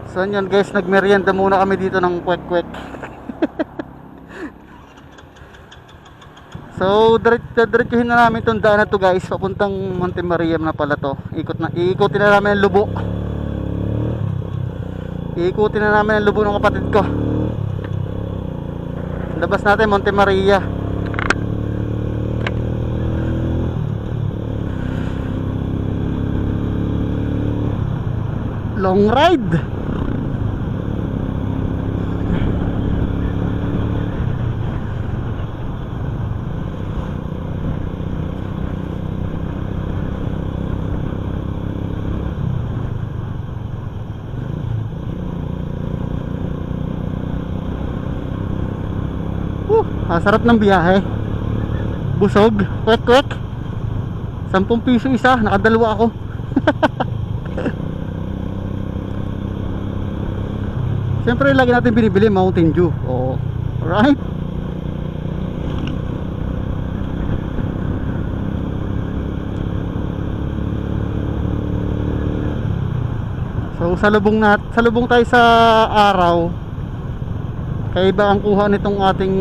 So yun guys, nagmerienda muna kami dito ng kwek-kwek. So diretsuhin na namin itong daan na to guys, papuntang Monte Maria na pala to. Iikutin na namin ang lubo. Iikutin na namin ang lubo ng kapatid ko. Labas natin Monte Maria. Long ride. Sarap ng biyahe. Busog, kwek-kwek. 10 piso isa, nakadalawa ako. Siyempre lagi natin binibili Mountain Dew. Oh, right? So salubong tayo sa araw. Kaya iba ang kuha nitong ating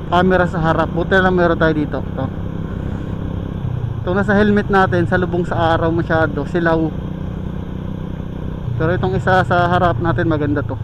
camera sa harap. Buti lang meron tayo dito. Ito nasa helmet natin, salubong sa araw masyado, silaw. Pero itong isa sa harap natin maganda to.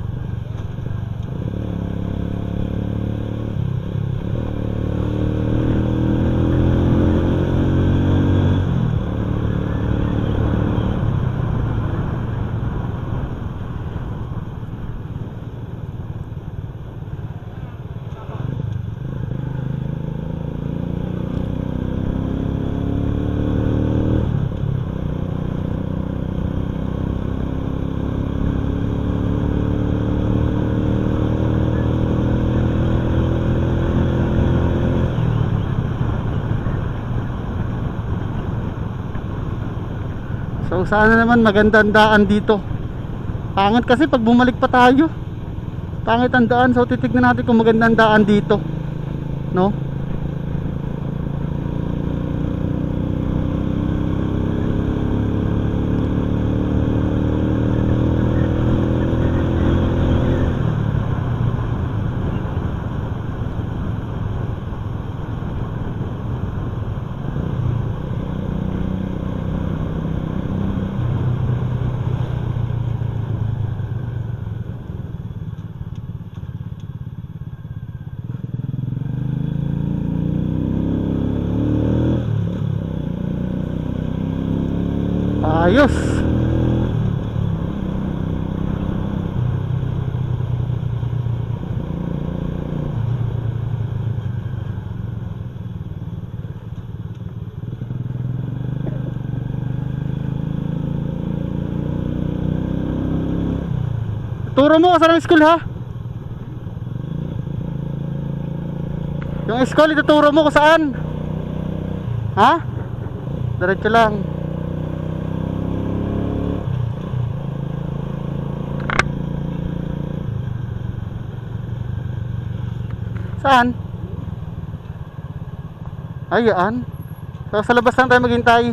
So sana naman maganda ang daan dito. Pangit kasi pag bumalik pa tayo, pangit ang daan. So titignan natin kung maganda ang daan dito, no? Ayos. Turo mo saan ang school ha? Yung school ituturo mo kung saan? Ha? Diretso lang. Saan? Ayan. So sa labas lang tayo maghintay.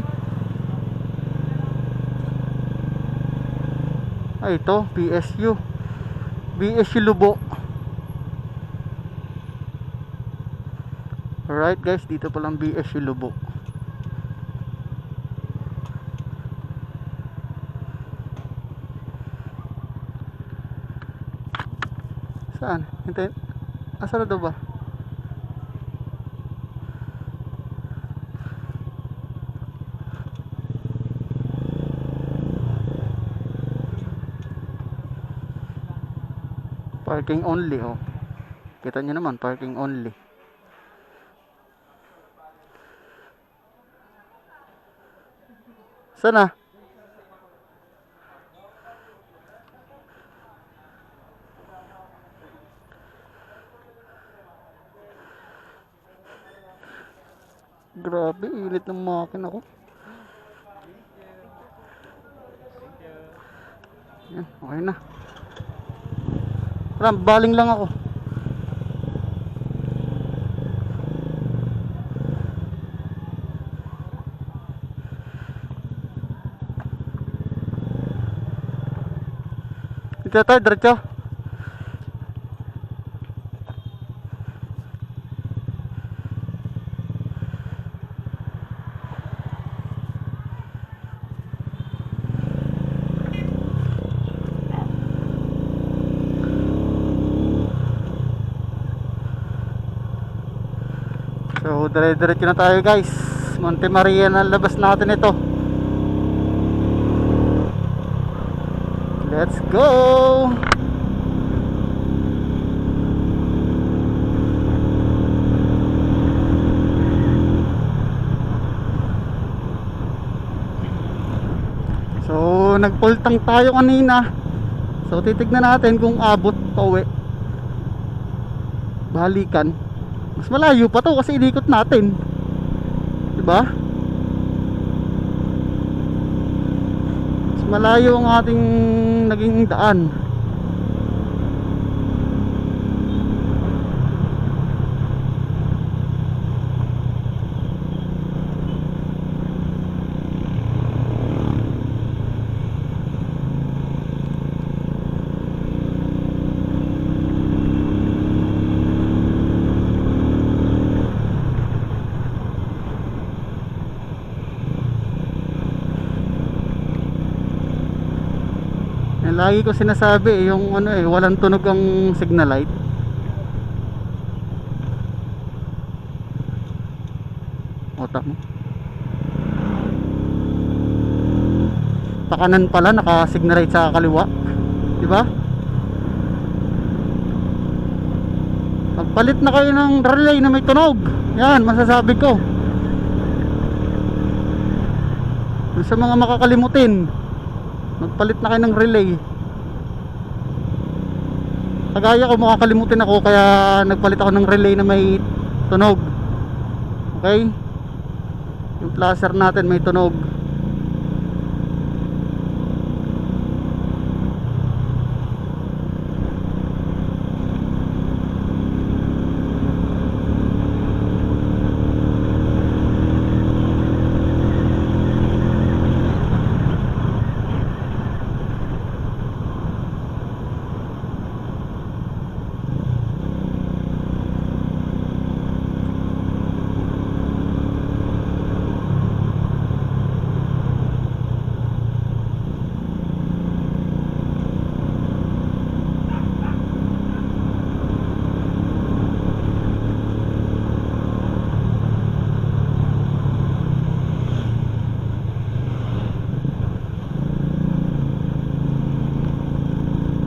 Ay ito, BSU. BSU Lubo. Alright guys, dito pa lang BSU Lubo. Saan? Hintayin. Asa na daw ba? Parking only, oh. Kita nyo naman, parking only. Sana? Grabe, init ng makina ko. Yan, okay na. Baling lang ako. Dito tayo, diretso. So, dire-diretso na tayo guys. Monte Maria na labas natin ito. Let's go! So, nagpultang tayo kanina. So, titignan natin kung abot pa uwi. Balikan. Mas malayo pa to kasi inikot natin. Diba? Mas malayo ang ating naging daan. Lagi ko sinasabi yung ano walang tunog ang signal light. Otak mo. Pakanan pala naka-signal light sa kaliwa. Di ba? Pagpalit na kayo ng relay na may tunog. Yan, masasabi ko. Sa mga makakalimutin, magpalit na kayo ng relay. Kagaya ko makakalimutin ako kaya nagpalit ako ng relay na may tunog. Okay? Yung placer natin may tunog.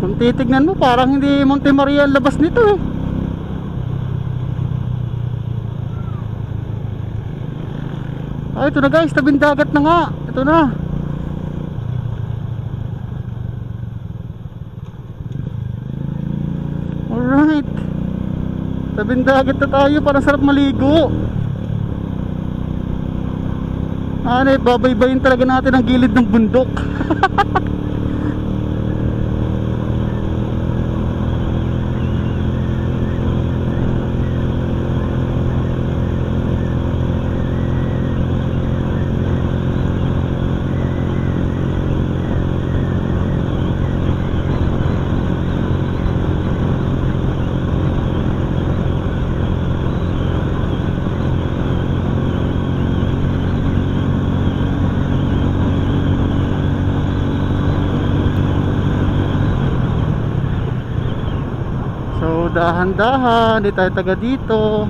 Kung titignan mo parang hindi Monte Maria ang labas nito eh. Ah, ito na guys, tabing dagat na nga. Ito na. Alright, tabing dagat na tayo, parang sarap maligo. Ano eh, babaybayin talaga natin ang gilid ng bundok. So dahan-dahan, di tayo taga dito.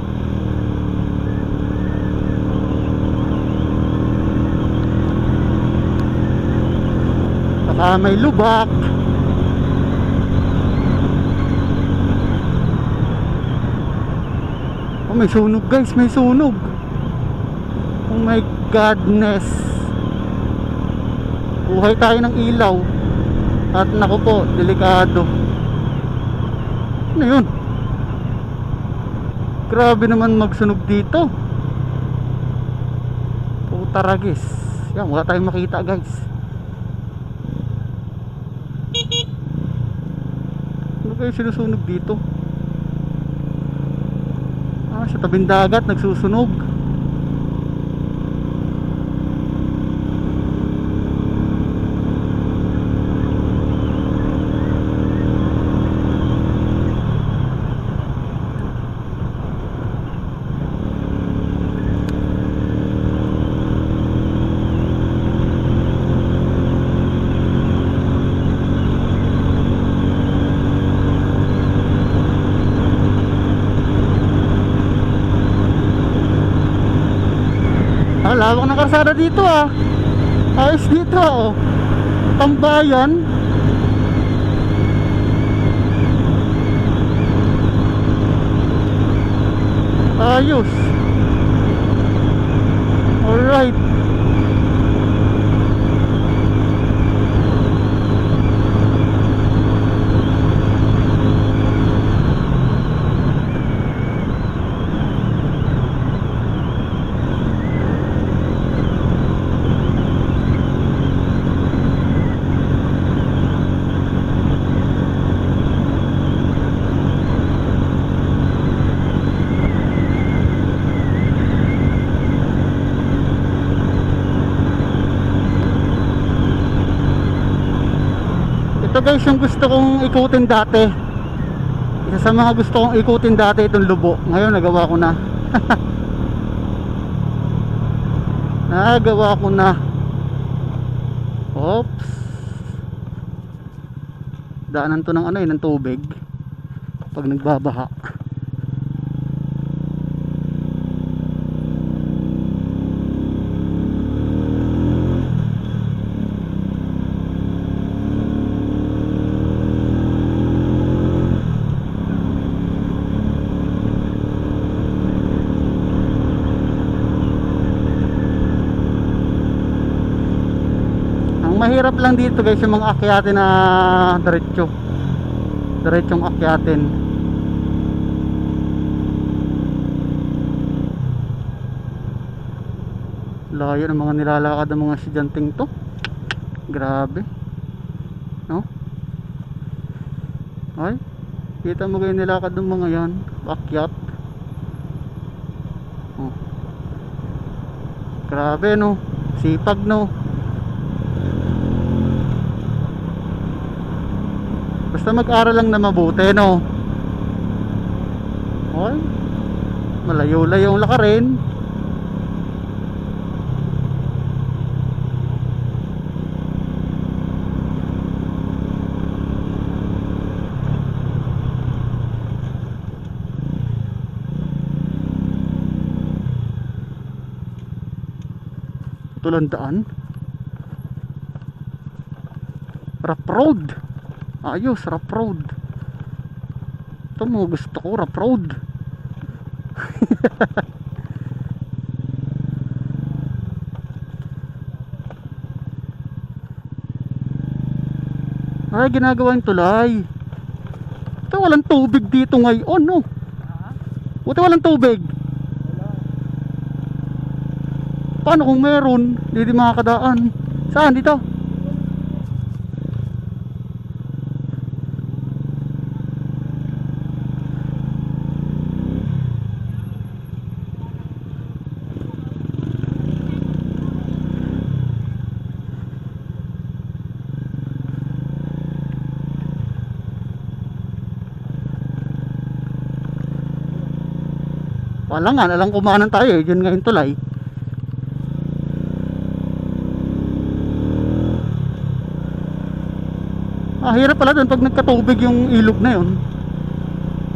Baka may lubak. Oh, may sunog guys, may sunog. Oh my godness. Buhay tayo ng ilaw. At naku po, delikado. Ano yun? Grabe naman magsunog dito. Putaragis. Yan, wala tayong makita guys. Ano kayo sinusunog dito? Ah, sa tabing dagat nagsusunog. lawak ng karsada dito ah. Ayos dito oh. Tambayan. Ayos. Alright. Ito guys yung gusto kong ikutin dati. Isa sa mga gusto kong ikutin dati itong Lubo. Ngayon nagawa ko na. Nagawa ko na. Oops. Daanan to ng ng tubig pag nagbabaha. Mahirap lang dito guys yung mga akyatin na diretsong akyatin. Layo ng mga nilalakad ng mga estudyanteng to. Grabe no? Ay, kita mo kayo nilakad ng mga yan, akyat. Oh. Grabe no, sipag no. Basta mag-aral lang na mabuti no. Oy, malayo-layo ang lakarin. Tulandaan. Rough road. Ayos, rough road. Ito mo gusto ko, rough road. Ay, ginagawa yung tulay. Ito, walang tubig dito ngayon, no? Ito, walang tubig. Paano kung meron? Hindi makakadaan. Saan dito? Wala nga, nalang kumanan tayo eh. Diyan ngayon tulay. Hirap pala dun pag nagkatubig yung ilog na yun.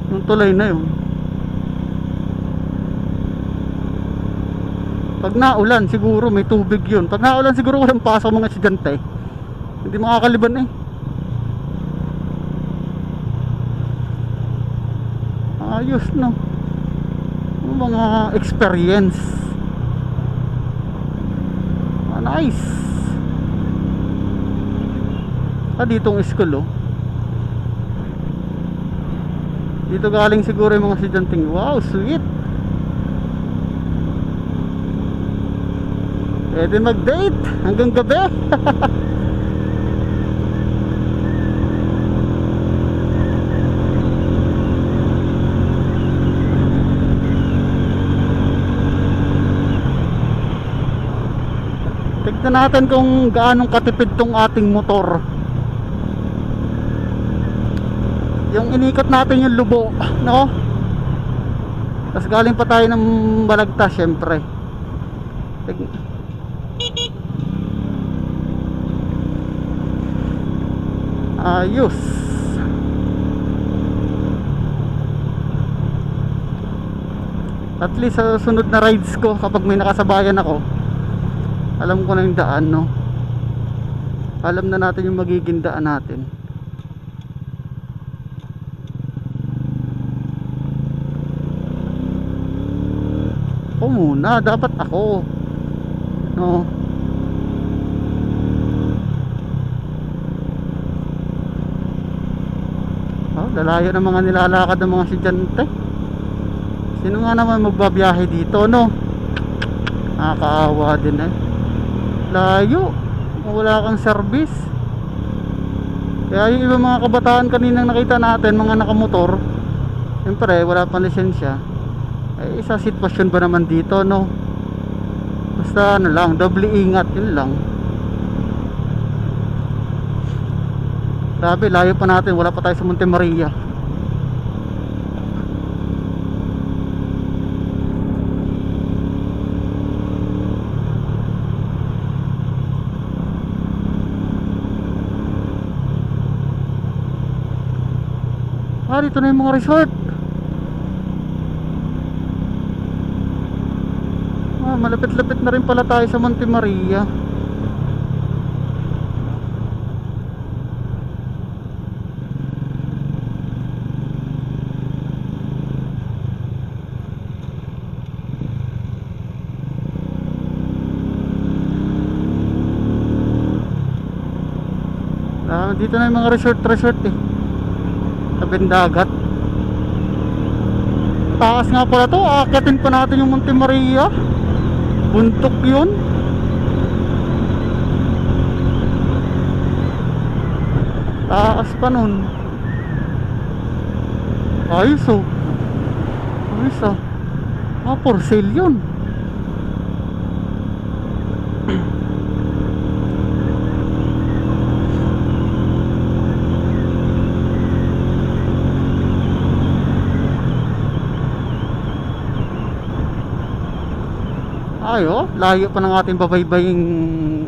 Yung tulay na yun. Pag naulan siguro may tubig yun. Pag naulan siguro walang pasok mga estudyante. Hindi makakaliban eh. Ayos no. Mga experience. Nice. Ditong school oh. Dito galing siguro yung mga estudyanteng. Wow, sweet. Pwede mag-date hanggang gabi. Tignan natin kung gaanong katipid tong ating motor. Yung inikot natin yung Lubo, no? Tapos galing pa tayo ng Balagtas syempre. Ayos. At least sa sunod na rides ko, kapag may nakasabayan ako, Alam ko na yung daan, no? Alam na natin yung magiging daan natin. Ako muna, dapat ako, no? Oh, lalayo ng mga nilalakad ng mga estudyante. Sino nga naman magbabiyahe dito, no? Nakakaawa din eh. Layo, wala kang service. Kaya yung ibang mga kabataan kaninang nakita natin, mga nakamotor, siyempre wala pang lisensya. Eh, isa sitwasyon ba naman dito, no? Basta ano lang, doble ingat, yun lang. Grabe, layo pa natin, wala pa tayo sa Monte Maria. Ah, dito na yung mga resort. Ah, malapit-lapit na rin pala tayo sa Monte Maria. Ah, dito na yung mga resort eh. Tabing dagat. Taas nga pala to, aakyatin pa natin yung Monte Maria. Buntok yun. Taas pa nun. Ayos oh. Ayos ah. Ah, for sale yun. Ay oh, layo pa ng ating babaybaying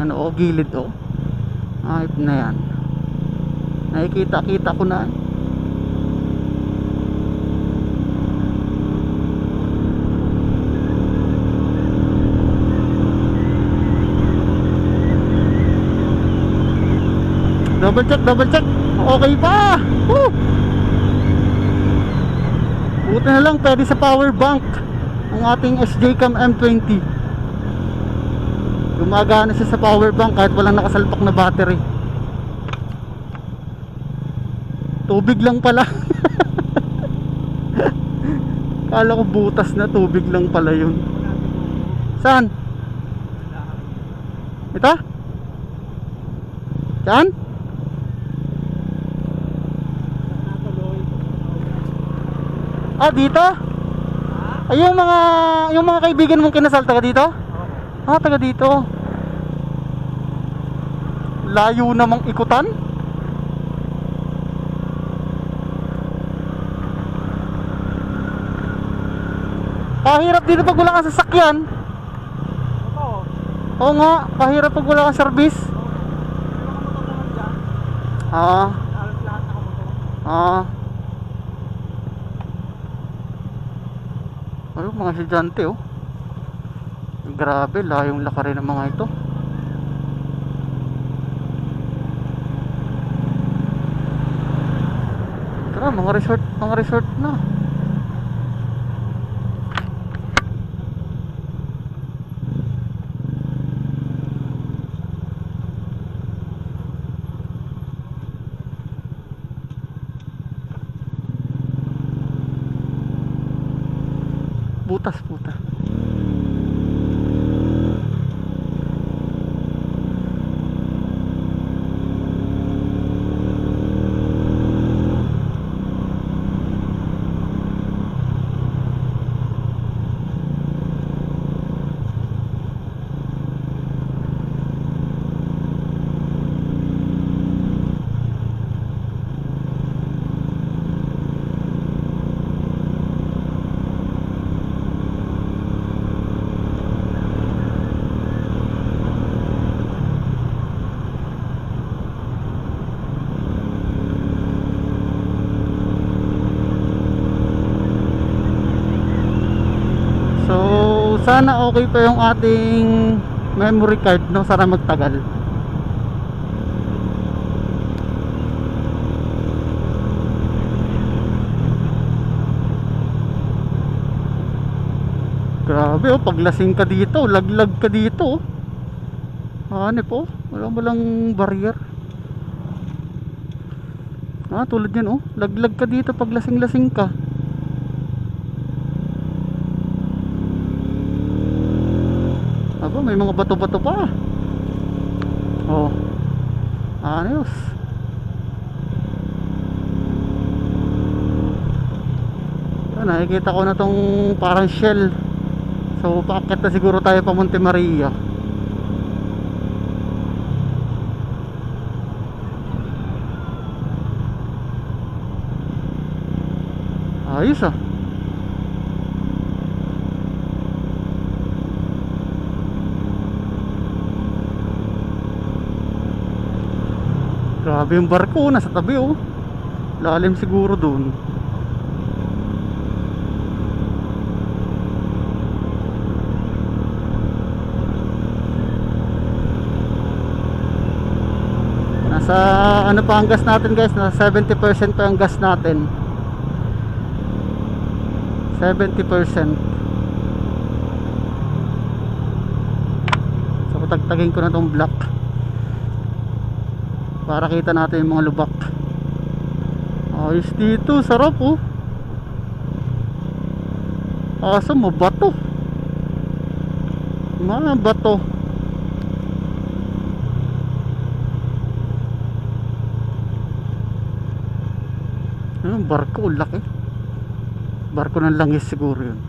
ano, oh, gilid oh. Ayop na yan. Nakikita ko na. Double check. Okay pa. Woo! Buti na lang pwede sa power bank ang ating SJCam M20. Gumagana siya sa power bank kahit walang nakasalpak na battery. Tubig lang pala. Kala ko butas na, tubig lang pala yun. Saan? Ito? Saan? Ah, dito? Ay, yung mga kaibigan mong kinasal taga dito? Ah, taga dito. Layo namang ikutan. Pahirap dito pag wala kang sasakyan. Oo nga, pahirap pag wala kang service. Ah. Ah. Ano, mga estudyante oh. Grabe, layong laka rin ng mga ito. Tara, mga resort na. Butas. Sana okay pa yung ating memory card, no? Sana magtagal. Grabe oh, paglasing ka dito, laglag ka dito oh. Hanep oh, walang barrier. Tulad yan oh, laglag ka dito pag lasing-lasing ka. Aba, may mga bato-bato pa. Oh, ayos. Nakikita ko na tong parang shell. So paakit na siguro tayo pa Monte Maria. Ayos ah. Grabe yung barko, nasa tabi oh. Lalim siguro dun. Nasa ano pa ang gas natin guys, nasa 70% pa ang gas natin. 70%. So patagtagin ko na tong block para kita natin yung mga lubak. Ayos dito, sarap oh. Kaso mabato, mga bato. Barko, laki. Barko ng langis siguro yun.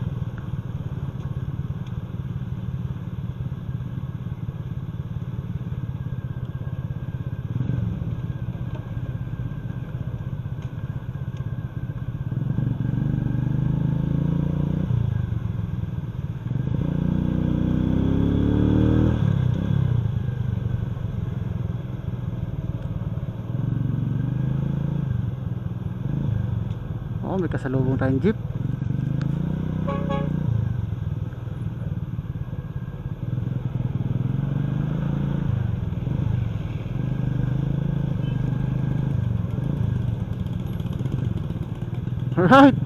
May kasalubong tayong jeep. Alright.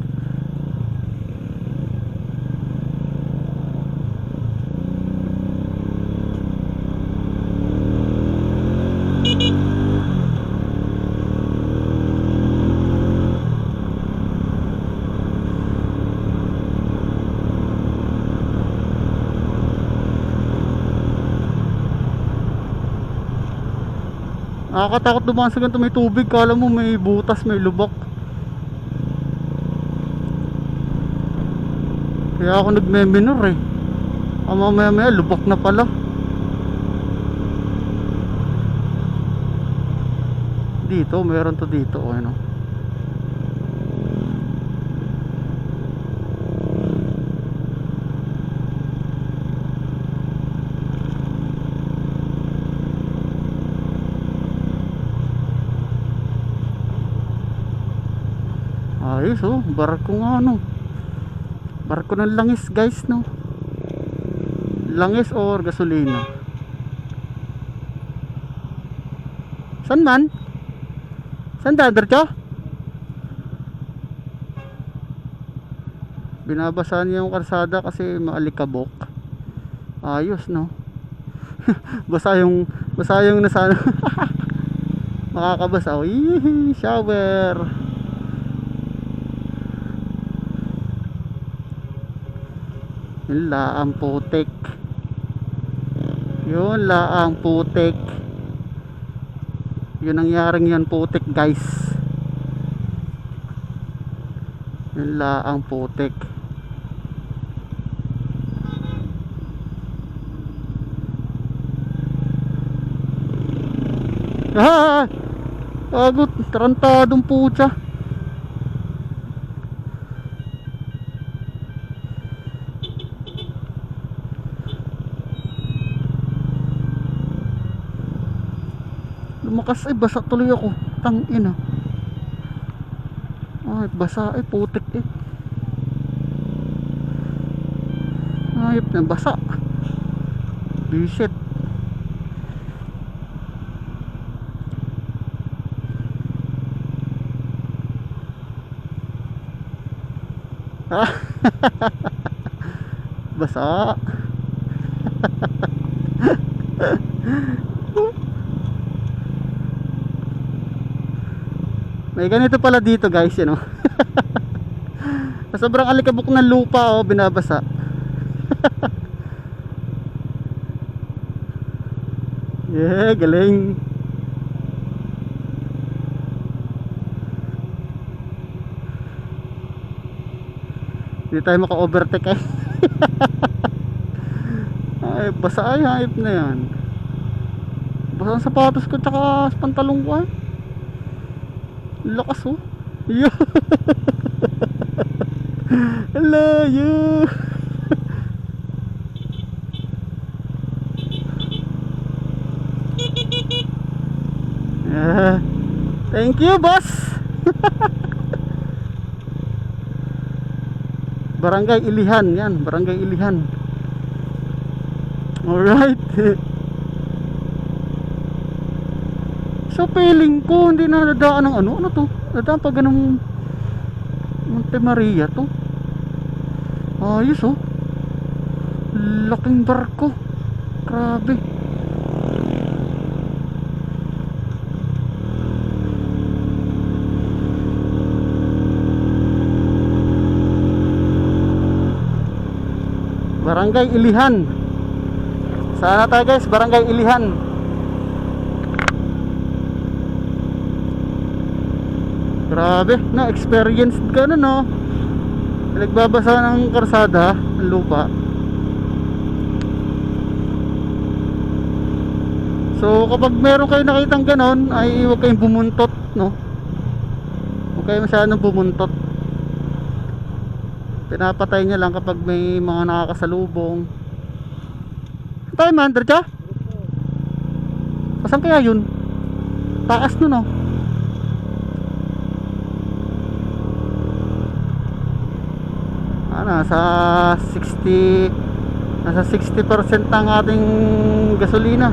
Nakakatakot dumaan sa ganito, may tubig, kala mo may butas, may lubak. Kaya ako nagme-minor eh. Mamaya lubak na pala. Dito, meron to dito, ano. Ayos oh, barko nga no. Barko ng langis guys no. Langis or gasolina. San man? San dadar? Binabasahan niya yung karsada kasi maalikabok. Ayos no. basa yung nasa makakabasa. Yee, shower. Yun laang putik. Yun laang putik. Yun nangyaring yun putik guys. Yun laang putik. Agot, tarantadong putya. Lumakas ay basa tuloy ako. Tangina. Ay basa ay putik eh. Ayop na basa. Visit. Ah, basa. May ganito pala dito guys, yun, oh. Sa sobrang alikabok ng lupa, oh, binabasa. Yeah, galing. Hindi tayo maka-overtake eh. Ay, basa ay, hayop na yan. Basa ang sapatos ko tsaka pantalong ko eh. Lakas oh. Yo. Hello you. Yeah. Thank you boss. Barangay Ilihan yan, Barangay Ilihan. Alright. So feeling ko hindi na nadaan ng ano to. Nadaan pa ganung Monte Maria to. Ayos oh. Laking barko. Grabe. Barangay Ilihan. Sana tayo guys, Barangay Ilihan. Grabe, na experienced ka na no. Nagbabasa ng karsada, ng lupa. So kapag meron kayo nakitang ganon, ay huwag kayong bumuntot, no. Huwag kayo masyadong bumuntot. Pinapatay niya lang kapag may mga nakakasalubong. Tayo man, Derja? Saan kaya yun? Taas nun oh. Nasa 60% ang ating gasolina.